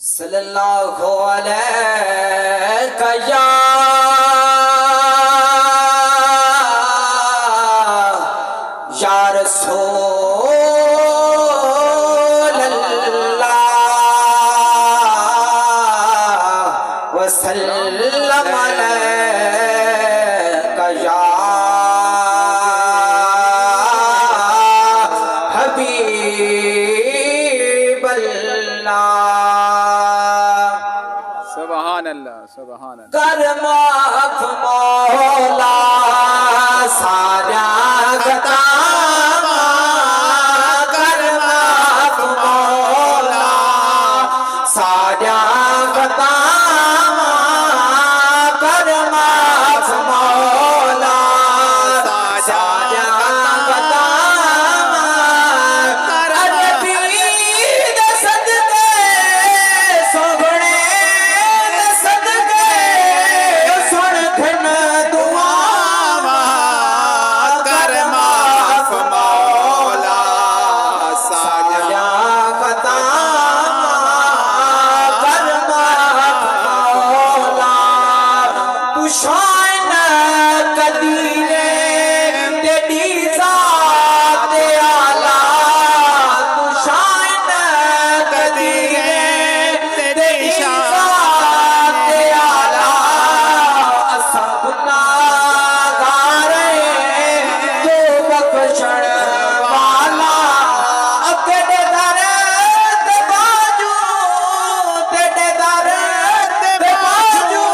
सल्लल्लाहु अलैहि या रसूल अल्लाह वसल्लम अलैका या हबीब अल्लाह। सुभान अल्लाह, सुभान अल्लाह। कर माफ मौला सारा गता, कर माफ मौला सारा गता, कर माफ मौला सारा गता, अरबी दे सदके सोहणे दे सदके सुन घन दुआवा, कर माफ मौला सारा गता, कर माफ मौला। तू शान कदीरे तेरी ज़ात आला, तू शान कदीरे तेरी ज़ात आला। असां गुनाहगार तू बख्शण वाला, तेरे दर ते बाजू, तेरे दर ते बाजू,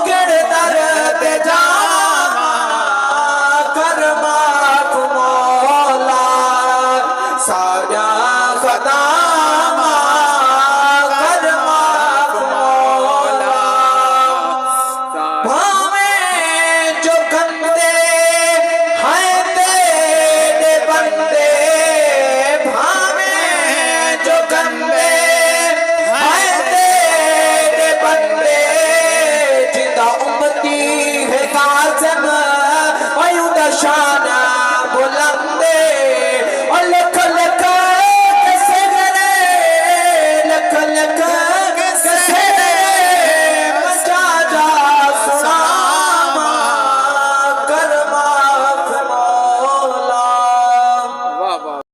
केड़े दर ते जावां, कर माफ मौला सारा खतावां, कर माफ मौला। भावें जो गंदे हैं तेरे बंदे, भावें जो गंदे हैं तेरे बंदे, जिंदा उम्मती है काज़िम वयुदा शान